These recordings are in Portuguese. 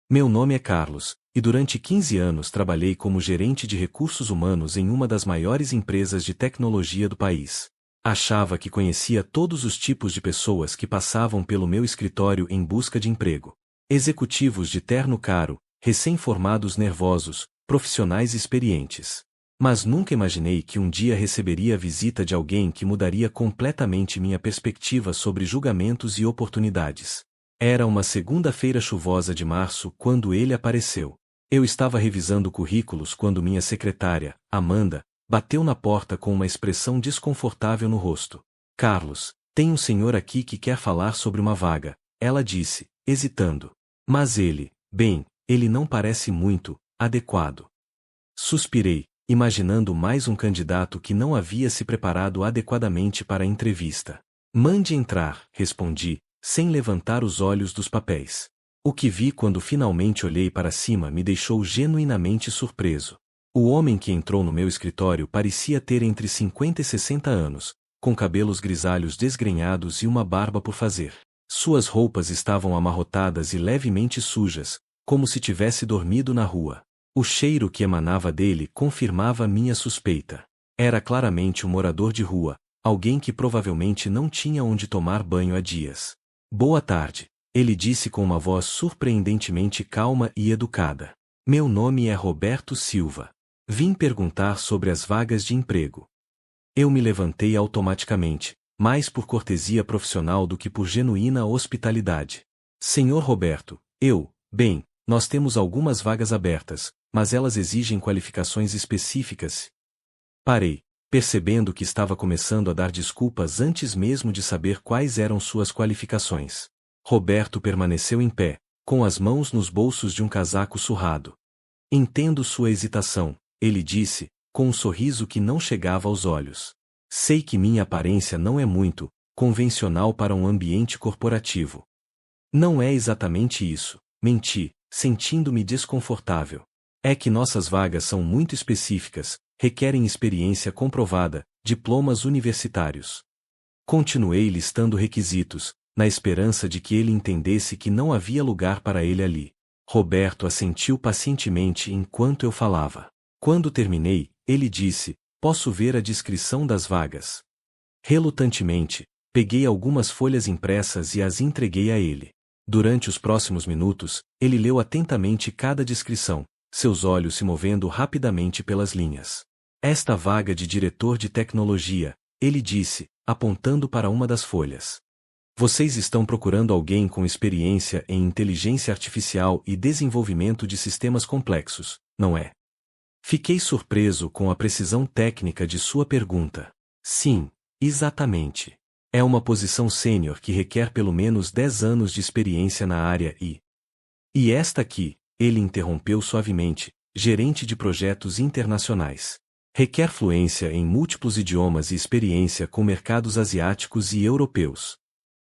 Meu nome é Carlos, e durante 15 anos trabalhei como gerente de recursos humanos em uma das maiores empresas de tecnologia do país. Achava que conhecia todos os tipos de pessoas que passavam pelo meu escritório em busca de emprego. Executivos de terno caro, recém-formados nervosos, profissionais experientes. Mas nunca imaginei que um dia receberia a visita de alguém que mudaria completamente minha perspectiva sobre julgamentos e oportunidades. Era uma segunda-feira chuvosa de março quando ele apareceu. Eu estava revisando currículos quando minha secretária, Amanda, bateu na porta com uma expressão desconfortável no rosto. Carlos, tem um senhor aqui que quer falar sobre uma vaga, ela disse, hesitando. Mas ele não parece muito adequado. Suspirei, imaginando mais um candidato que não havia se preparado adequadamente para a entrevista. Mande entrar, respondi, sem levantar os olhos dos papéis. O que vi quando finalmente olhei para cima me deixou genuinamente surpreso. O homem que entrou no meu escritório parecia ter entre 50 e 60 anos, com cabelos grisalhos desgrenhados e uma barba por fazer. Suas roupas estavam amarrotadas e levemente sujas, como se tivesse dormido na rua. O cheiro que emanava dele confirmava minha suspeita. Era claramente um morador de rua, alguém que provavelmente não tinha onde tomar banho há dias. Boa tarde, ele disse com uma voz surpreendentemente calma e educada. Meu nome é Roberto Silva. Vim perguntar sobre as vagas de emprego. Eu me levantei automaticamente, mais por cortesia profissional do que por genuína hospitalidade. Senhor Roberto, nós temos algumas vagas abertas, mas elas exigem qualificações específicas. Parei, percebendo que estava começando a dar desculpas antes mesmo de saber quais eram suas qualificações. Roberto permaneceu em pé, com as mãos nos bolsos de um casaco surrado. Entendo sua hesitação, ele disse, com um sorriso que não chegava aos olhos. Sei que minha aparência não é muito convencional para um ambiente corporativo. Não é exatamente isso, menti, sentindo-me desconfortável. É que nossas vagas são muito específicas, requerem experiência comprovada, diplomas universitários. Continuei listando requisitos, na esperança de que ele entendesse que não havia lugar para ele ali. Roberto assentiu pacientemente enquanto eu falava. Quando terminei, ele disse, posso ver a descrição das vagas. Relutantemente, peguei algumas folhas impressas e as entreguei a ele. Durante os próximos minutos, ele leu atentamente cada descrição, seus olhos se movendo rapidamente pelas linhas. Esta vaga de diretor de tecnologia, ele disse, apontando para uma das folhas. Vocês estão procurando alguém com experiência em inteligência artificial e desenvolvimento de sistemas complexos, não é? Fiquei surpreso com a precisão técnica de sua pergunta. Sim, exatamente. É uma posição sênior que requer pelo menos 10 anos de experiência na área E esta aqui, ele interrompeu suavemente, gerente de projetos internacionais. Requer fluência em múltiplos idiomas e experiência com mercados asiáticos e europeus.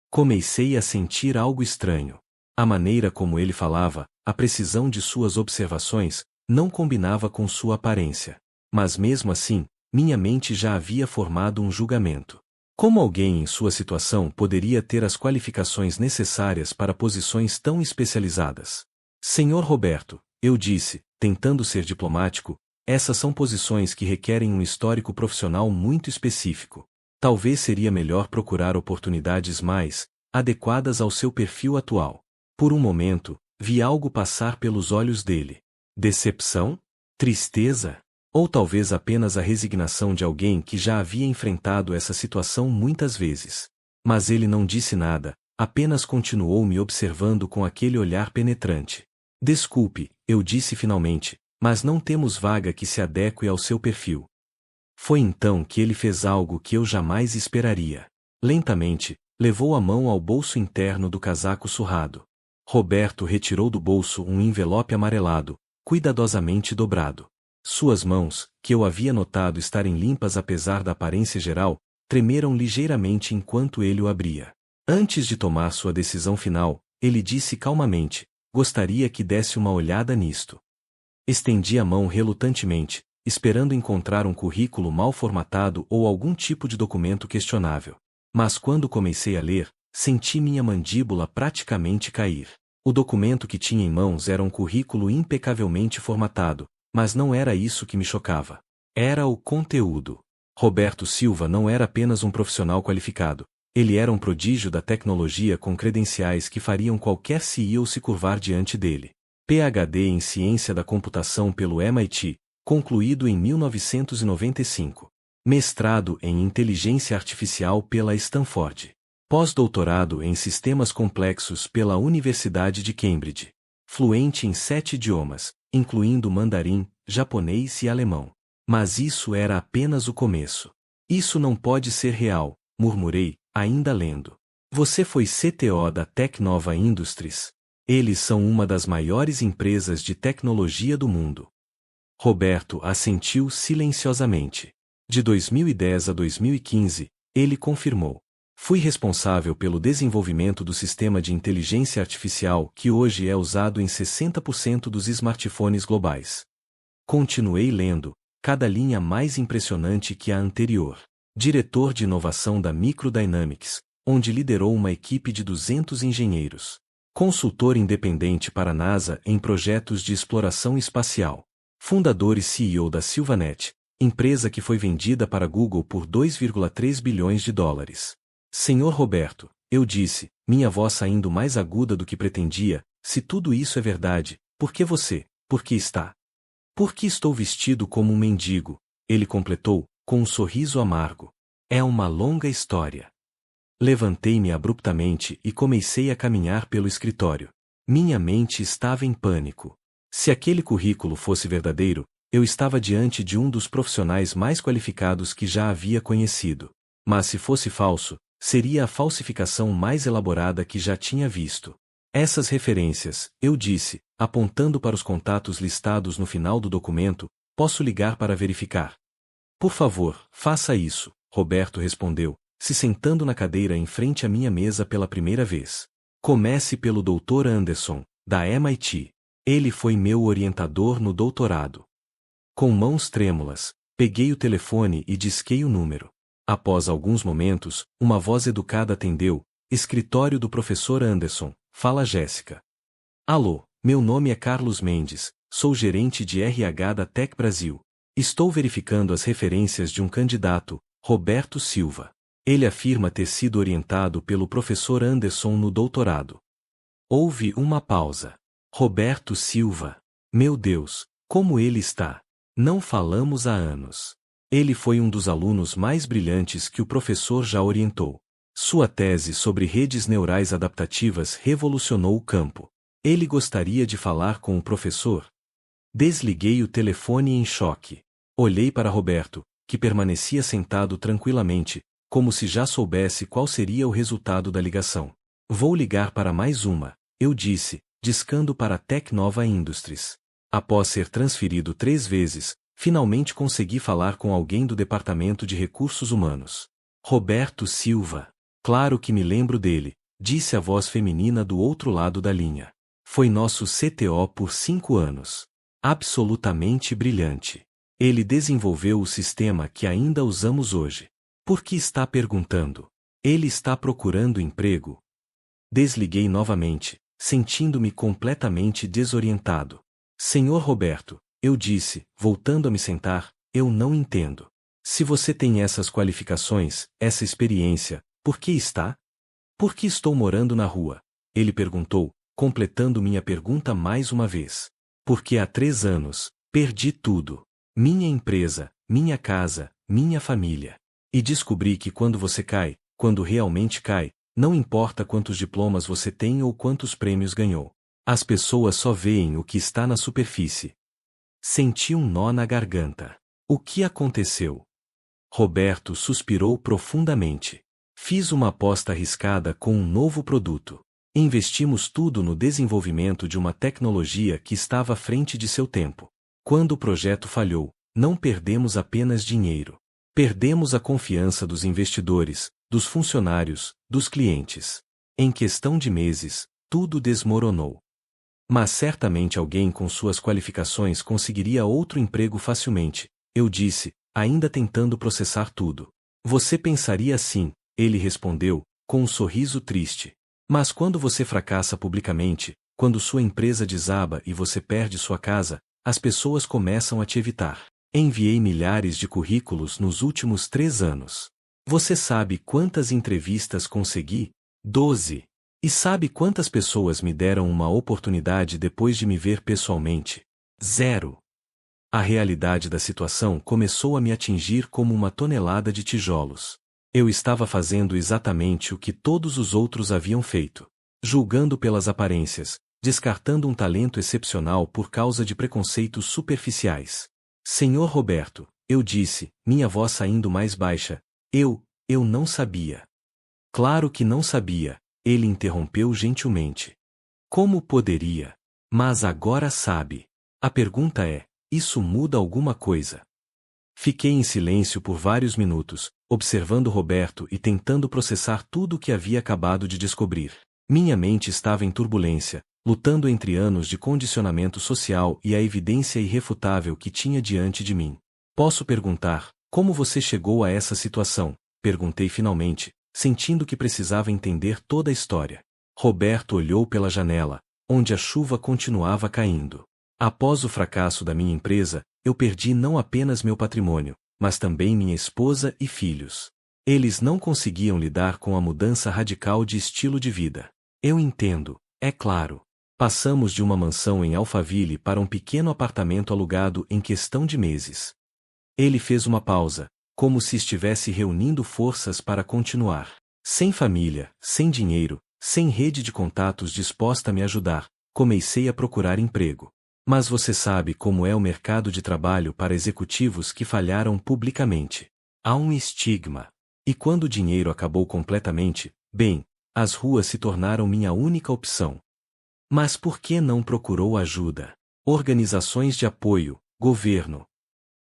Comecei a sentir algo estranho. A maneira como ele falava, a precisão de suas observações, não combinava com sua aparência. Mas mesmo assim, minha mente já havia formado um julgamento. Como alguém em sua situação poderia ter as qualificações necessárias para posições tão especializadas? Senhor Roberto, eu disse, tentando ser diplomático, essas são posições que requerem um histórico profissional muito específico. Talvez seria melhor procurar oportunidades mais adequadas ao seu perfil atual. Por um momento, vi algo passar pelos olhos dele. Decepção? Tristeza? Ou talvez apenas a resignação de alguém que já havia enfrentado essa situação muitas vezes. Mas ele não disse nada, apenas continuou me observando com aquele olhar penetrante. Desculpe, eu disse finalmente, mas não temos vaga que se adeque ao seu perfil. Foi então que ele fez algo que eu jamais esperaria. Lentamente, levou a mão ao bolso interno do casaco surrado. Roberto retirou do bolso um envelope amarelado, cuidadosamente dobrado. Suas mãos, que eu havia notado estarem limpas apesar da aparência geral, tremeram ligeiramente enquanto ele o abria. Antes de tomar sua decisão final, ele disse calmamente, gostaria que desse uma olhada nisto. Estendi a mão relutantemente, esperando encontrar um currículo mal formatado ou algum tipo de documento questionável. Mas quando comecei a ler, senti minha mandíbula praticamente cair. O documento que tinha em mãos era um currículo impecavelmente formatado, mas não era isso que me chocava. Era o conteúdo. Roberto Silva não era apenas um profissional qualificado, ele era um prodígio da tecnologia com credenciais que fariam qualquer CEO se curvar diante dele. PhD em Ciência da Computação pelo MIT, concluído em 1995. Mestrado em Inteligência Artificial pela Stanford. Pós-doutorado em Sistemas Complexos pela Universidade de Cambridge. Fluente em 7 idiomas, incluindo mandarim, japonês e alemão. Mas isso era apenas o começo. Isso não pode ser real, murmurei, ainda lendo. Você foi CTO da Teknova Industries. Eles são uma das maiores empresas de tecnologia do mundo. Roberto assentiu silenciosamente. De 2010 a 2015, ele confirmou. Fui responsável pelo desenvolvimento do sistema de inteligência artificial que hoje é usado em 60% dos smartphones globais. Continuei lendo, cada linha mais impressionante que a anterior. Diretor de inovação da Microdynamics, onde liderou uma equipe de 200 engenheiros. Consultor independente para a NASA em projetos de exploração espacial. Fundador e CEO da Silvanet, empresa que foi vendida para Google por 2,3 bilhões de dólares. Senhor Roberto, eu disse, minha voz saindo mais aguda do que pretendia, se tudo isso é verdade, por que você, por que está? Por que estou vestido como um mendigo? Ele completou, com um sorriso amargo. É uma longa história. Levantei-me abruptamente e comecei a caminhar pelo escritório. Minha mente estava em pânico. Se aquele currículo fosse verdadeiro, eu estava diante de um dos profissionais mais qualificados que já havia conhecido. Mas se fosse falso, seria a falsificação mais elaborada que já tinha visto. Essas referências, eu disse, apontando para os contatos listados no final do documento, posso ligar para verificar. Por favor, faça isso, Roberto respondeu, se sentando na cadeira em frente à minha mesa pela primeira vez. Comece pelo Dr. Anderson, da MIT. Ele foi meu orientador no doutorado. Com mãos trêmulas, peguei o telefone e disquei o número. Após alguns momentos, uma voz educada atendeu, escritório do professor Anderson, fala Jéssica. Alô, meu nome é Carlos Mendes, sou gerente de RH da Tech Brasil. Estou verificando as referências de um candidato, Roberto Silva. Ele afirma ter sido orientado pelo professor Anderson no doutorado. Houve uma pausa. Roberto Silva. Meu Deus, como ele está? Não falamos há anos. Ele foi um dos alunos mais brilhantes que o professor já orientou. Sua tese sobre redes neurais adaptativas revolucionou o campo. Ele gostaria de falar com o professor? Desliguei o telefone em choque. Olhei para Roberto, que permanecia sentado tranquilamente, como se já soubesse qual seria o resultado da ligação. Vou ligar para mais uma, eu disse, discando para a Teknova Industries. Após ser transferido 3 vezes, finalmente consegui falar com alguém do Departamento de Recursos Humanos. Roberto Silva. Claro que me lembro dele, disse a voz feminina do outro lado da linha. Foi nosso CTO por 5 anos. Absolutamente brilhante. Ele desenvolveu o sistema que ainda usamos hoje. Por que está perguntando? Ele está procurando emprego? Desliguei novamente, sentindo-me completamente desorientado. Senhor Roberto, eu disse, voltando a me sentar, eu não entendo. Se você tem essas qualificações, essa experiência, por que está? Por que estou morando na rua? Ele perguntou, completando minha pergunta mais uma vez. Porque há 3 anos, perdi tudo. Minha empresa, minha casa, minha família. E descobri que quando você cai, quando realmente cai, não importa quantos diplomas você tem ou quantos prêmios ganhou. As pessoas só veem o que está na superfície. Senti um nó na garganta. O que aconteceu? Roberto suspirou profundamente. Fiz uma aposta arriscada com um novo produto. Investimos tudo no desenvolvimento de uma tecnologia que estava à frente de seu tempo. Quando o projeto falhou, não perdemos apenas dinheiro. Perdemos a confiança dos investidores, dos funcionários, dos clientes. Em questão de meses, tudo desmoronou. Mas certamente alguém com suas qualificações conseguiria outro emprego facilmente, eu disse, ainda tentando processar tudo. Você pensaria assim, ele respondeu, com um sorriso triste. Mas quando você fracassa publicamente, Quando sua empresa desaba e você perde sua casa, as pessoas começam a te evitar. Enviei milhares de currículos nos últimos 3 anos. Você sabe quantas entrevistas consegui? 12. E sabe quantas pessoas me deram uma oportunidade depois de me ver pessoalmente? 0. A realidade da situação começou a me atingir como uma tonelada de tijolos. Eu estava fazendo exatamente o que todos os outros haviam feito. Julgando pelas aparências, descartando um talento excepcional por causa de preconceitos superficiais. Senhor Roberto, eu disse, minha voz saindo mais baixa, eu não sabia. Claro que não sabia, ele interrompeu gentilmente. Como poderia? Mas agora sabe. A pergunta é, isso muda alguma coisa? Fiquei em silêncio por vários minutos, observando Roberto e tentando processar tudo o que havia acabado de descobrir. Minha mente estava em turbulência, lutando entre anos de condicionamento social e a evidência irrefutável que tinha diante de mim. Posso perguntar, como você chegou a essa situação? Perguntei finalmente, sentindo que precisava entender toda a história. Roberto olhou pela janela, onde a chuva continuava caindo. Após o fracasso da minha empresa, eu perdi não apenas meu patrimônio, mas também minha esposa e filhos. Eles não conseguiam lidar com a mudança radical de estilo de vida. Eu entendo, é claro. Passamos de uma mansão em Alphaville para um pequeno apartamento alugado em questão de meses. Ele fez uma pausa, como se estivesse reunindo forças para continuar. Sem família, sem dinheiro, sem rede de contatos disposta a me ajudar, comecei a procurar emprego. Mas você sabe como é o mercado de trabalho para executivos que falharam publicamente. Há um estigma. E quando o dinheiro acabou completamente, bem, as ruas se tornaram minha única opção. Mas por que não procurou ajuda? Organizações de apoio, governo.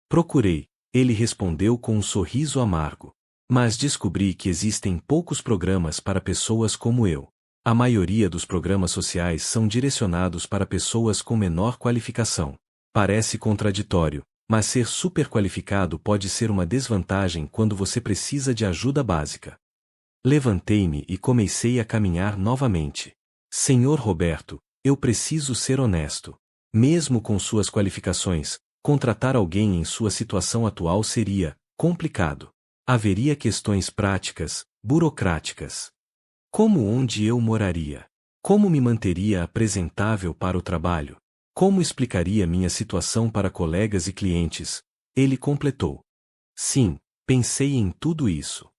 Procurei, ele respondeu com um sorriso amargo. Mas descobri que existem poucos programas para pessoas como eu. A maioria dos programas sociais são direcionados para pessoas com menor qualificação. Parece contraditório, mas ser superqualificado pode ser uma desvantagem quando você precisa de ajuda básica. Levantei-me e comecei a caminhar novamente. Senhor Roberto, eu preciso ser honesto. Mesmo com suas qualificações, contratar alguém em sua situação atual seria complicado. Haveria questões práticas, burocráticas. Como onde eu moraria? Como me manteria apresentável para o trabalho? Como explicaria minha situação para colegas e clientes? Ele completou. Sim, pensei em tudo isso.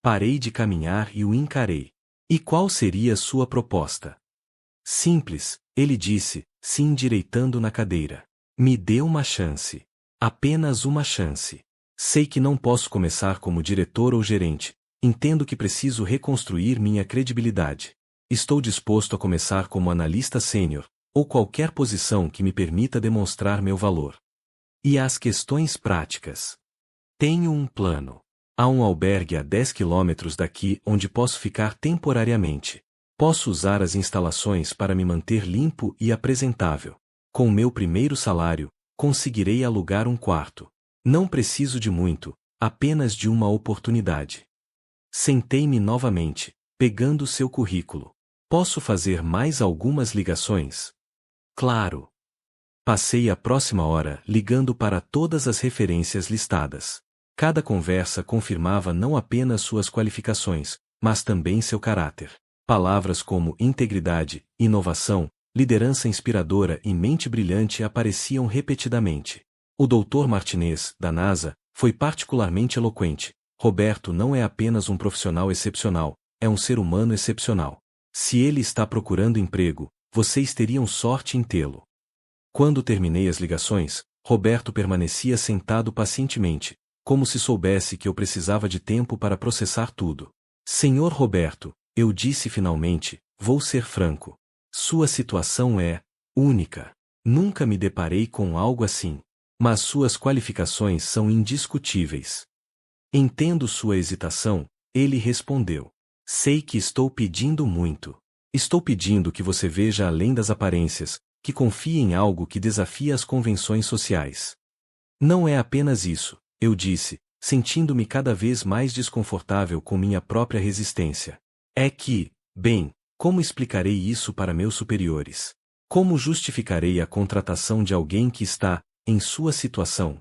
Parei de caminhar e o encarei. E qual seria sua proposta? Simples, ele disse, se endireitando na cadeira. Me dê uma chance. Apenas uma chance. Sei que não posso começar como diretor ou gerente. Entendo que preciso reconstruir minha credibilidade. Estou disposto a começar como analista sênior, ou qualquer posição que me permita demonstrar meu valor. E as questões práticas? Tenho um plano. Há um albergue a 10 quilômetros daqui onde posso ficar temporariamente. Posso usar as instalações para me manter limpo e apresentável. Com meu primeiro salário, conseguirei alugar um quarto. Não preciso de muito, apenas de uma oportunidade. Sentei-me novamente, pegando seu currículo. Posso fazer mais algumas ligações? Claro. Passei a próxima hora ligando para todas as referências listadas. Cada conversa confirmava não apenas suas qualificações, mas também seu caráter. Palavras como integridade, inovação, liderança inspiradora e mente brilhante apareciam repetidamente. O Dr. Martinez, da NASA, foi particularmente eloquente. Roberto não é apenas um profissional excepcional, é um ser humano excepcional. Se ele está procurando emprego, vocês teriam sorte em tê-lo. Quando terminei as ligações, Roberto permanecia sentado pacientemente, como se soubesse que eu precisava de tempo para processar tudo. Senhor Roberto, eu disse finalmente, vou ser franco. Sua situação é única. Nunca me deparei com algo assim. Mas suas qualificações são indiscutíveis. Entendo sua hesitação, ele respondeu. Sei que estou pedindo muito. Estou pedindo que você veja além das aparências, que confie em algo que desafia as convenções sociais. Não é apenas isso, eu disse, sentindo-me cada vez mais desconfortável com minha própria resistência. É que, bem, Como explicarei isso para meus superiores? Como justificarei a contratação de alguém que está, em sua situação?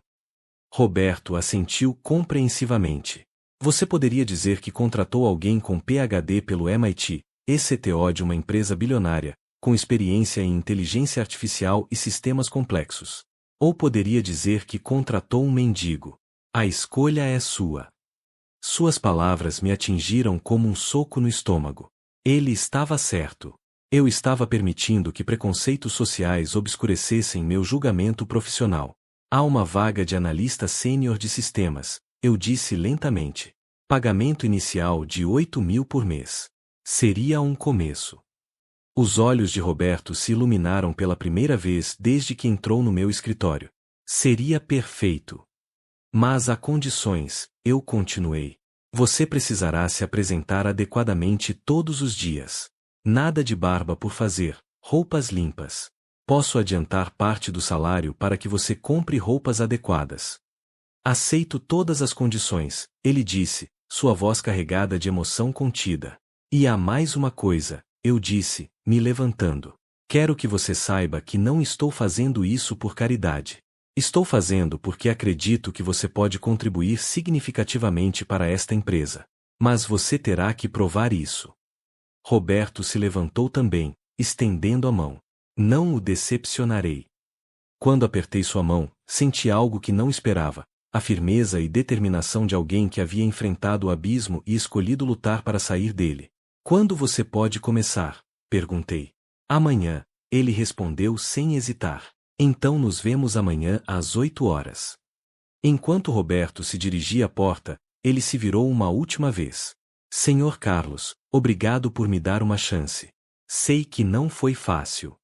Roberto assentiu compreensivamente. Você poderia dizer que contratou alguém com PhD pelo MIT, CTO de uma empresa bilionária, com experiência em inteligência artificial e sistemas complexos. Ou poderia dizer que contratou um mendigo. A escolha é sua. Suas palavras me atingiram como um soco no estômago. Ele estava certo. Eu estava permitindo que preconceitos sociais obscurecessem meu julgamento profissional. Há uma vaga de analista sênior de sistemas, eu disse lentamente. Pagamento inicial de 8.000 por mês. Seria um começo. Os olhos de Roberto se iluminaram pela primeira vez desde que entrou no meu escritório. Seria perfeito. Mas há condições, eu continuei. Você precisará se apresentar adequadamente todos os dias. Nada de barba por fazer, roupas limpas. Posso adiantar parte do salário para que você compre roupas adequadas. Aceito todas as condições, ele disse, sua voz carregada de emoção contida. E há mais uma coisa, eu disse, me levantando. Quero que você saiba que não estou fazendo isso por caridade. Estou fazendo porque acredito que você pode contribuir significativamente para esta empresa. Mas você terá que provar isso. Roberto se levantou também, estendendo a mão. Não o decepcionarei. Quando apertei sua mão, senti algo que não esperava, a firmeza e determinação de alguém que havia enfrentado o abismo e escolhido lutar para sair dele. Quando você pode começar? Perguntei. Amanhã, ele respondeu sem hesitar. Então nos vemos amanhã às 8 horas. Enquanto Roberto se dirigia à porta, ele se virou uma última vez. Senhor Carlos, obrigado por me dar uma chance. Sei que não foi fácil.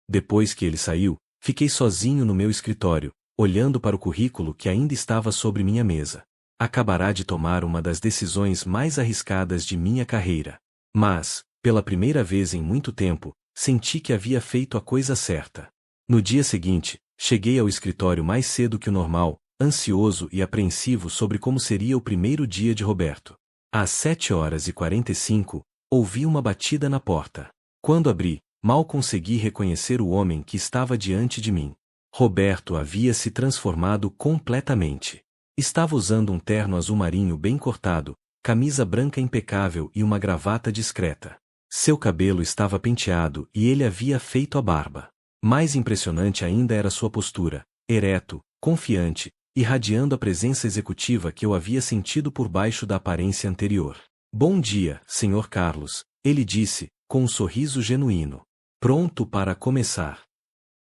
Depois que ele saiu, fiquei sozinho no meu escritório, olhando para o currículo que ainda estava sobre minha mesa. Acabará de tomar uma das decisões mais arriscadas de minha carreira. Mas, pela primeira vez em muito tempo, senti que havia feito a coisa certa. No dia seguinte, cheguei ao escritório mais cedo que o normal, ansioso e apreensivo sobre como seria o primeiro dia de Roberto. Às 7h45, ouvi uma batida na porta. Quando abri, mal consegui reconhecer o homem que estava diante de mim. Roberto havia se transformado completamente. Estava usando um terno azul marinho bem cortado, camisa branca impecável e uma gravata discreta. Seu cabelo estava penteado e ele havia feito a barba. Mais impressionante ainda era sua postura, ereto, confiante, irradiando a presença executiva que eu havia sentido por baixo da aparência anterior. Bom dia, Sr. Carlos, ele disse, com um sorriso genuíno. Pronto para começar.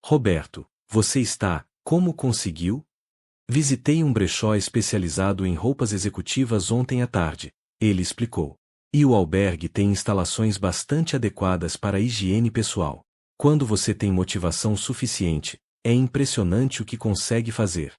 Roberto, você está, como conseguiu? Visitei um brechó especializado em roupas executivas ontem à tarde, ele explicou. E o albergue tem instalações bastante adequadas para a higiene pessoal. Quando você tem motivação suficiente, é impressionante o que consegue fazer.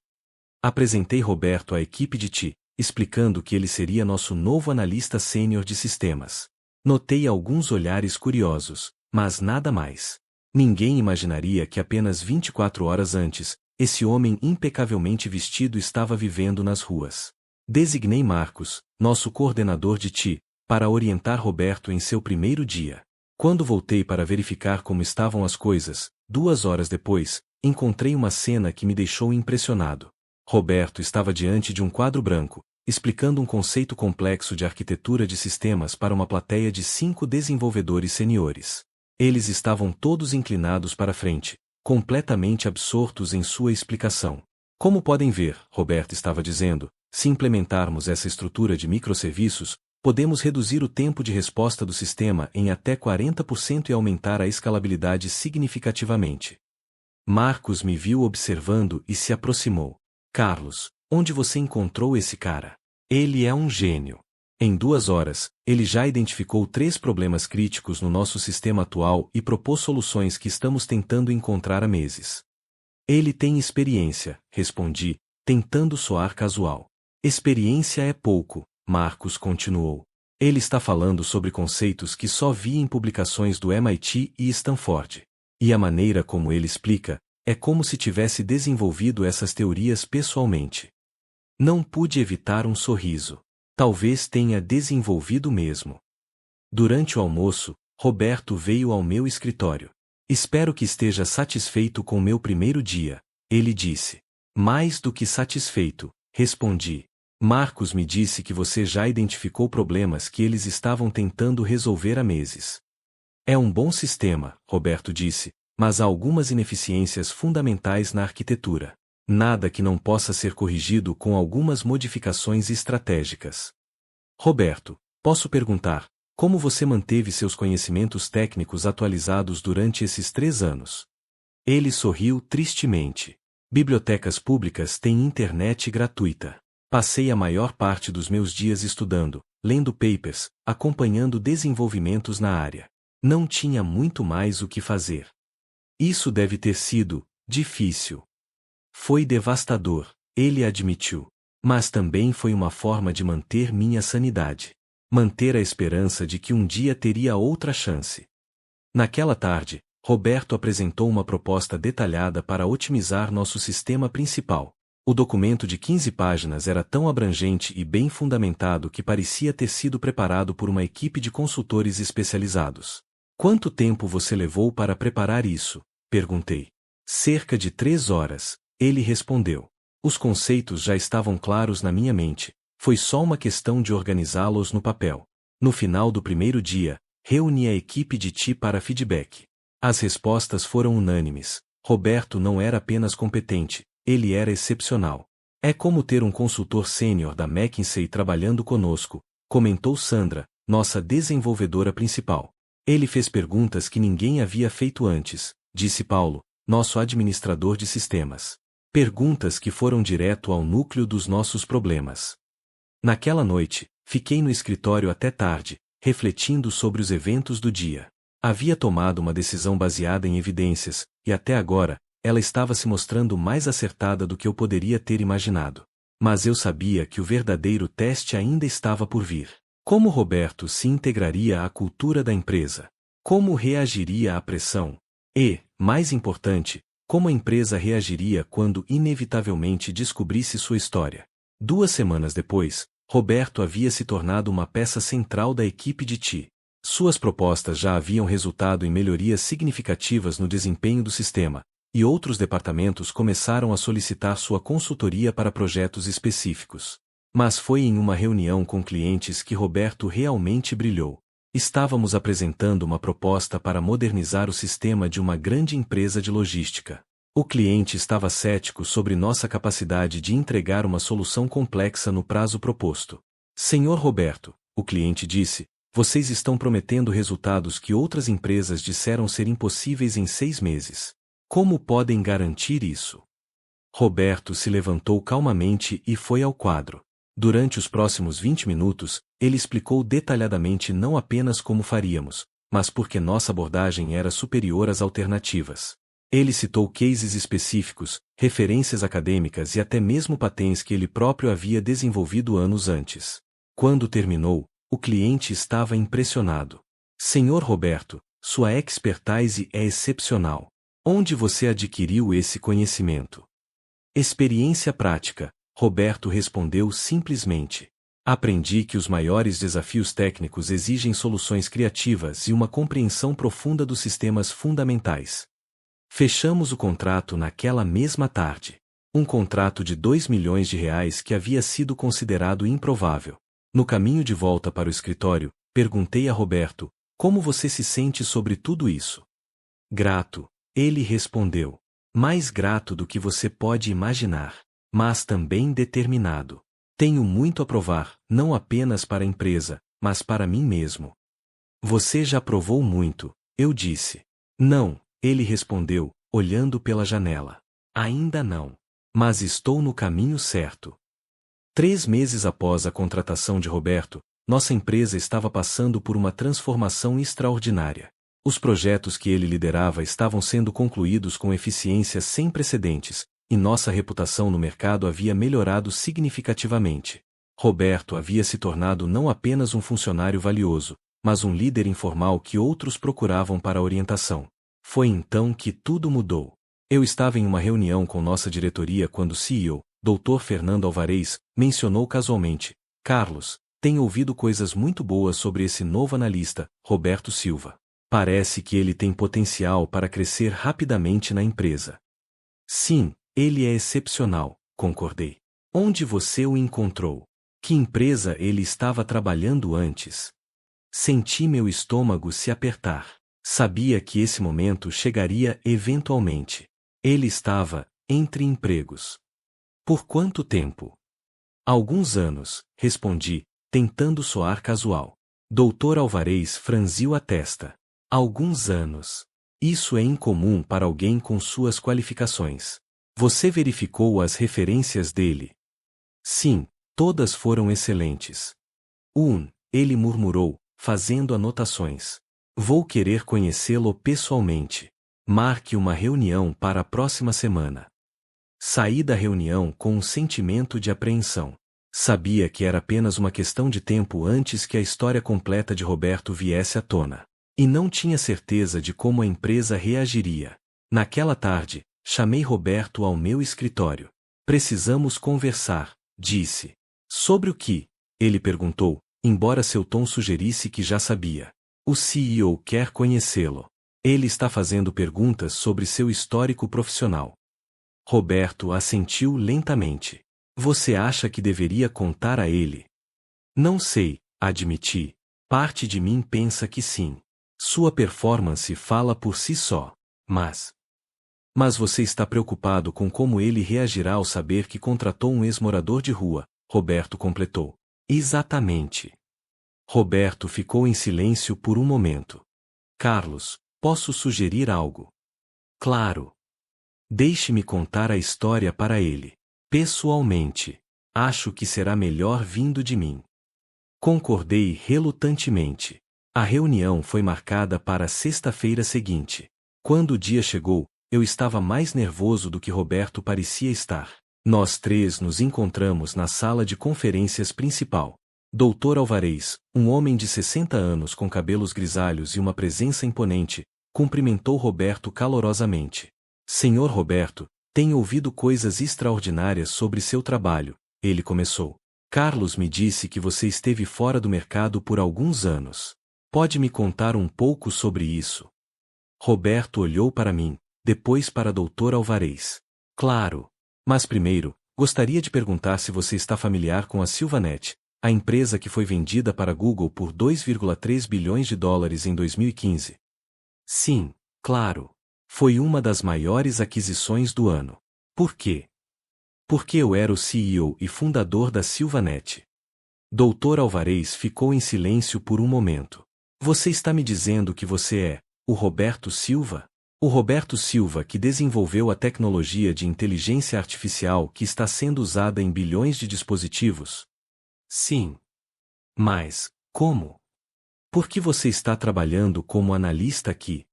Apresentei Roberto à equipe de TI, explicando que ele seria nosso novo analista sênior de sistemas. Notei alguns olhares curiosos, mas nada mais. Ninguém imaginaria que apenas 24 horas antes, esse homem impecavelmente vestido estava vivendo nas ruas. Designei Marcos, nosso coordenador de TI, para orientar Roberto em seu primeiro dia. Quando voltei para verificar como estavam as coisas, 2 horas depois, encontrei uma cena que me deixou impressionado. Roberto estava diante de um quadro branco, explicando um conceito complexo de arquitetura de sistemas para uma plateia de 5 desenvolvedores seniores. Eles estavam todos inclinados para frente, completamente absortos em sua explicação. Como podem ver, Roberto estava dizendo, se implementarmos essa estrutura de microserviços, podemos reduzir o tempo de resposta do sistema em até 40% e aumentar a escalabilidade significativamente. Marcos me viu observando e se aproximou. Carlos, onde você encontrou esse cara? Ele é um gênio. Em 2 horas, ele já identificou 3 problemas críticos no nosso sistema atual e propôs soluções que estamos tentando encontrar há meses. Ele tem experiência, respondi, tentando soar casual. Experiência é pouco, Marcos continuou. Ele está falando sobre conceitos que só vi em publicações do MIT e Stanford. E a maneira como ele explica, é como se tivesse desenvolvido essas teorias pessoalmente. Não pude evitar um sorriso. Talvez tenha desenvolvido mesmo. Durante o almoço, Roberto veio ao meu escritório. Espero que esteja satisfeito com meu primeiro dia, ele disse. Mais do que satisfeito, respondi. Marcos me disse que você já identificou problemas que eles estavam tentando resolver há meses. É um bom sistema, Roberto disse, mas há algumas ineficiências fundamentais na arquitetura. Nada que não possa ser corrigido com algumas modificações estratégicas. Roberto, posso perguntar, como você manteve seus conhecimentos técnicos atualizados durante esses 3 anos? Ele sorriu tristemente. Bibliotecas públicas têm internet gratuita. Passei a maior parte dos meus dias estudando, lendo papers, acompanhando desenvolvimentos na área. Não tinha muito mais o que fazer. Isso deve ter sido difícil. Foi devastador, ele admitiu. Mas também foi uma forma de manter minha sanidade. Manter a esperança de que um dia teria outra chance. Naquela tarde, Roberto apresentou uma proposta detalhada para otimizar nosso sistema principal. O documento de 15 páginas era tão abrangente e bem fundamentado que parecia ter sido preparado por uma equipe de consultores especializados. Quanto tempo você levou para preparar isso? Perguntei. Cerca de 3 horas, ele respondeu. Os conceitos já estavam claros na minha mente, foi só uma questão de organizá-los no papel. No final do primeiro dia, reuni a equipe de TI para feedback. As respostas foram unânimes. Roberto não era apenas competente, ele era excepcional. É como ter um consultor sênior da McKinsey trabalhando conosco, comentou Sandra, nossa desenvolvedora principal. Ele fez perguntas que ninguém havia feito antes, disse Paulo, nosso administrador de sistemas. Perguntas que foram direto ao núcleo dos nossos problemas. Naquela noite, fiquei no escritório até tarde, refletindo sobre os eventos do dia. Havia tomado uma decisão baseada em evidências, e até agora, ela estava se mostrando mais acertada do que eu poderia ter imaginado. Mas eu sabia que o verdadeiro teste ainda estava por vir. Como Roberto se integraria à cultura da empresa? Como reagiria à pressão? E, mais importante, como a empresa reagiria quando inevitavelmente descobrisse sua história? 2 semanas depois, Roberto havia se tornado uma peça central da equipe de TI. Suas propostas já haviam resultado em melhorias significativas no desempenho do sistema, e outros departamentos começaram a solicitar sua consultoria para projetos específicos. Mas foi em uma reunião com clientes que Roberto realmente brilhou. Estávamos apresentando uma proposta para modernizar o sistema de uma grande empresa de logística. O cliente estava cético sobre nossa capacidade de entregar uma solução complexa no prazo proposto. Senhor Roberto, o cliente disse, vocês estão prometendo resultados que outras empresas disseram ser impossíveis em 6 meses. Como podem garantir isso? Roberto se levantou calmamente e foi ao quadro. Durante os próximos 20 minutos, ele explicou detalhadamente não apenas como faríamos, mas porque nossa abordagem era superior às alternativas. Ele citou cases específicos, referências acadêmicas e até mesmo patentes que ele próprio havia desenvolvido anos antes. Quando terminou, o cliente estava impressionado. Senhor Roberto, sua expertise é excepcional. Onde você adquiriu esse conhecimento? Experiência prática, Roberto respondeu simplesmente. Aprendi que os maiores desafios técnicos exigem soluções criativas e uma compreensão profunda dos sistemas fundamentais. Fechamos o contrato naquela mesma tarde. Um contrato de R$ 2 milhões que havia sido considerado improvável. No caminho de volta para o escritório, perguntei a Roberto, como você se sente sobre tudo isso? Grato, ele respondeu. Mais grato do que você pode imaginar. Mas também determinado. Tenho muito a provar, não apenas para a empresa, mas para mim mesmo. Você já provou muito, eu disse. Não, ele respondeu, olhando pela janela. Ainda não. Mas estou no caminho certo. 3 meses após a contratação de Roberto, nossa empresa estava passando por uma transformação extraordinária. Os projetos que ele liderava estavam sendo concluídos com eficiência sem precedentes, e nossa reputação no mercado havia melhorado significativamente. Roberto havia se tornado não apenas um funcionário valioso, mas um líder informal que outros procuravam para orientação. Foi então que tudo mudou. Eu estava em uma reunião com nossa diretoria quando o CEO, Dr. Fernando Alvarez, mencionou casualmente: Carlos, tenho ouvido coisas muito boas sobre esse novo analista, Roberto Silva. Parece que ele tem potencial para crescer rapidamente na empresa. Sim, ele é excepcional, concordei. Onde você o encontrou? Que empresa ele estava trabalhando antes? Senti meu estômago se apertar. Sabia que esse momento chegaria eventualmente. Ele estava entre empregos. Por quanto tempo? Alguns anos, respondi, tentando soar casual. Dr. Alvarez franziu a testa. Alguns anos. Isso é incomum para alguém com suas qualificações. Você verificou as referências dele? Sim, todas foram excelentes. Ele murmurou, fazendo anotações. Vou querer conhecê-lo pessoalmente. Marque uma reunião para a próxima semana. Saí da reunião com um sentimento de apreensão. Sabia que era apenas uma questão de tempo antes que a história completa de Roberto viesse à tona. E não tinha certeza de como a empresa reagiria. Naquela tarde, chamei Roberto ao meu escritório. Precisamos conversar, disse. Sobre o que? Ele perguntou, embora seu tom sugerisse que já sabia. O CEO quer conhecê-lo. Ele está fazendo perguntas sobre seu histórico profissional. Roberto assentiu lentamente. Você acha que deveria contar a ele? Não sei, admiti. Parte de mim pensa que sim. Sua performance fala por si só. Mas você está preocupado com como ele reagirá ao saber que contratou um ex-morador de rua, Roberto completou. Exatamente. Roberto ficou em silêncio por um momento. Carlos, posso sugerir algo? Claro. Deixe-me contar a história para ele. Pessoalmente. Acho que será melhor vindo de mim. Concordei relutantemente. A reunião foi marcada para a sexta-feira seguinte. Quando o dia chegou, eu estava mais nervoso do que Roberto parecia estar. Nós três nos encontramos na sala de conferências principal. Dr. Alvarez, um homem de 60 anos com cabelos grisalhos e uma presença imponente, cumprimentou Roberto calorosamente. Senhor Roberto, tenho ouvido coisas extraordinárias sobre seu trabalho, ele começou. Carlos me disse que você esteve fora do mercado por alguns anos. Pode me contar um pouco sobre isso? Roberto olhou para mim, depois para Dr. Alvarez. Claro. Mas primeiro, gostaria de perguntar se você está familiar com a Silvanet, a empresa que foi vendida para Google por 2,3 bilhões de dólares em 2015. Sim, claro. Foi uma das maiores aquisições do ano. Por quê? Porque eu era o CEO e fundador da Silvanet. Dr. Alvarez ficou em silêncio por um momento. Você está me dizendo que você é o Roberto Silva? O Roberto Silva que desenvolveu a tecnologia de inteligência artificial que está sendo usada em bilhões de dispositivos? Sim. Mas, como? Por que você está trabalhando como analista aqui?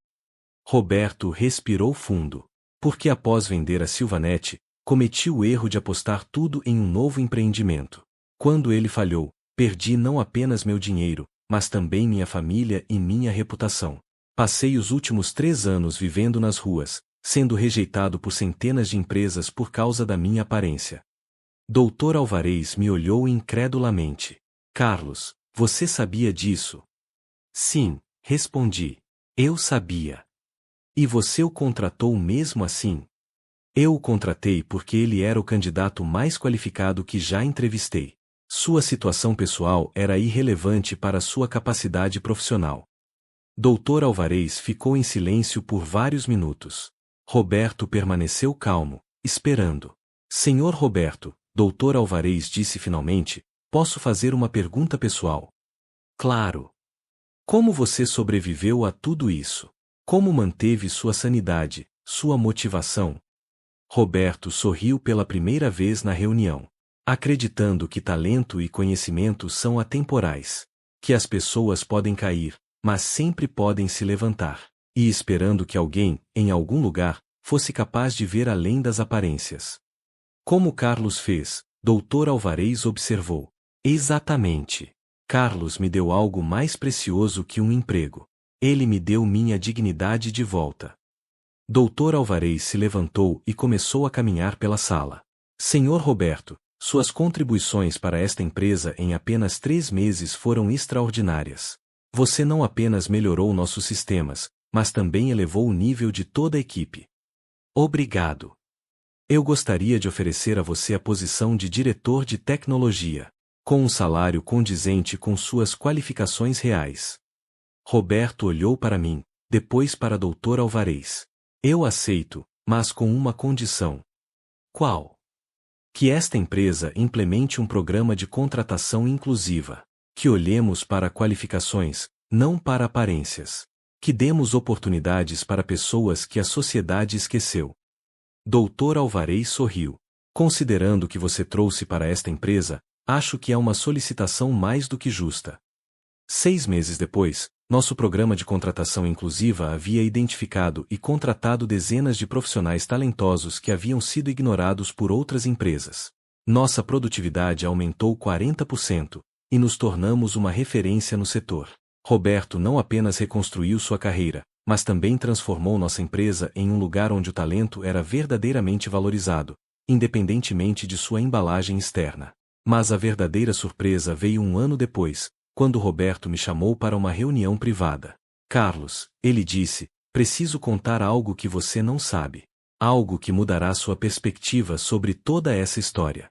Roberto respirou fundo. Porque após vender a Silvanet, cometi o erro de apostar tudo em um novo empreendimento. Quando ele falhou, perdi não apenas meu dinheiro, mas também minha família e minha reputação. Passei os últimos 3 anos vivendo nas ruas, sendo rejeitado por centenas de empresas por causa da minha aparência. Dr. Alvarez me olhou incredulamente. Carlos, você sabia disso? Sim, respondi. Eu sabia. E você o contratou mesmo assim? Eu o contratei porque ele era o candidato mais qualificado que já entrevistei. Sua situação pessoal era irrelevante para sua capacidade profissional. Dr. Alvarez ficou em silêncio por vários minutos. Roberto permaneceu calmo, esperando. Senhor Roberto, Dr. Alvarez disse finalmente, posso fazer uma pergunta pessoal? Claro. Como você sobreviveu a tudo isso? Como manteve sua sanidade, sua motivação? Roberto sorriu pela primeira vez na reunião, acreditando que talento e conhecimento são atemporais, que as pessoas podem cair, mas sempre podem se levantar, e esperando que alguém, em algum lugar, fosse capaz de ver além das aparências. Como Carlos fez, Dr. Alvarez observou. Exatamente. Carlos me deu algo mais precioso que um emprego. Ele me deu minha dignidade de volta. Dr. Alvarez se levantou e começou a caminhar pela sala. Senhor Roberto, suas contribuições para esta empresa em apenas 3 meses foram extraordinárias. Você não apenas melhorou nossos sistemas, mas também elevou o nível de toda a equipe. Obrigado. Eu gostaria de oferecer a você a posição de diretor de tecnologia, com um salário condizente com suas qualificações reais. Roberto olhou para mim, depois para Dr. Alvarez. Eu aceito, mas com uma condição. Qual? Que esta empresa implemente um programa de contratação inclusiva. Que olhemos para qualificações, não para aparências. Que demos oportunidades para pessoas que a sociedade esqueceu. Dr. Alvarez sorriu. Considerando o que você trouxe para esta empresa, acho que é uma solicitação mais do que justa. 6 meses depois, nosso programa de contratação inclusiva havia identificado e contratado dezenas de profissionais talentosos que haviam sido ignorados por outras empresas. Nossa produtividade aumentou 40%, e nos tornamos uma referência no setor. Roberto não apenas reconstruiu sua carreira, mas também transformou nossa empresa em um lugar onde o talento era verdadeiramente valorizado, independentemente de sua embalagem externa. Mas a verdadeira surpresa veio um ano depois, quando Roberto me chamou para uma reunião privada. Carlos, ele disse, preciso contar algo que você não sabe. Algo que mudará sua perspectiva sobre toda essa história.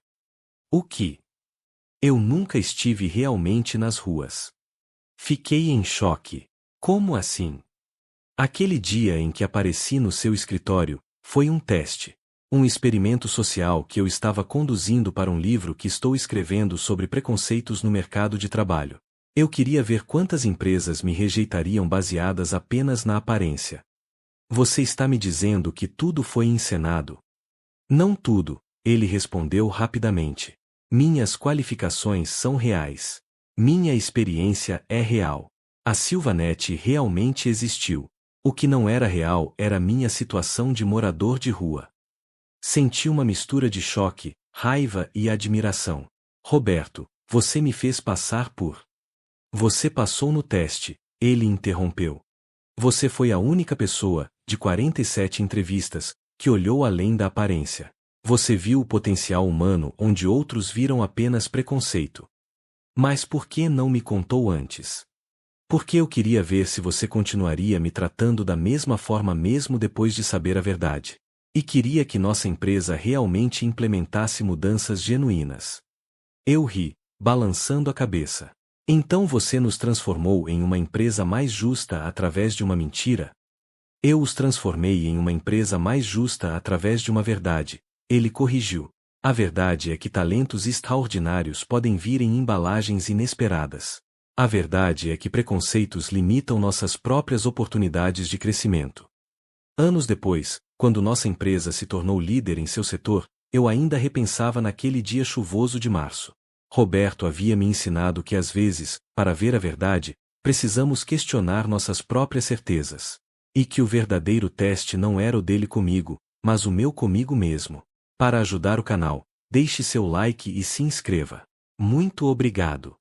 O que? Eu nunca estive realmente nas ruas. Fiquei em choque. Como assim? Aquele dia em que apareci no seu escritório, foi um teste. Um experimento social que eu estava conduzindo para um livro que estou escrevendo sobre preconceitos no mercado de trabalho. Eu queria ver quantas empresas me rejeitariam baseadas apenas na aparência. Você está me dizendo que tudo foi encenado? Não tudo, ele respondeu rapidamente. Minhas qualificações são reais. Minha experiência é real. A Silvanet realmente existiu. O que não era real era minha situação de morador de rua. Senti uma mistura de choque, raiva e admiração. Roberto, você me fez passar por... Você passou no teste, ele interrompeu. Você foi a única pessoa, de 47 entrevistas, que olhou além da aparência. Você viu o potencial humano onde outros viram apenas preconceito. Mas por que não me contou antes? Porque eu queria ver se você continuaria me tratando da mesma forma mesmo depois de saber a verdade. E queria que nossa empresa realmente implementasse mudanças genuínas. Eu ri, balançando a cabeça. Então você nos transformou em uma empresa mais justa através de uma mentira? Eu os transformei em uma empresa mais justa através de uma verdade, ele corrigiu. A verdade é que talentos extraordinários podem vir em embalagens inesperadas. A verdade é que preconceitos limitam nossas próprias oportunidades de crescimento. Anos depois, quando nossa empresa se tornou líder em seu setor, eu ainda repensava naquele dia chuvoso de março. Roberto havia me ensinado que às vezes, para ver a verdade, precisamos questionar nossas próprias certezas. E que o verdadeiro teste não era o dele comigo, mas o meu comigo mesmo. Para ajudar o canal, deixe seu like e se inscreva. Muito obrigado.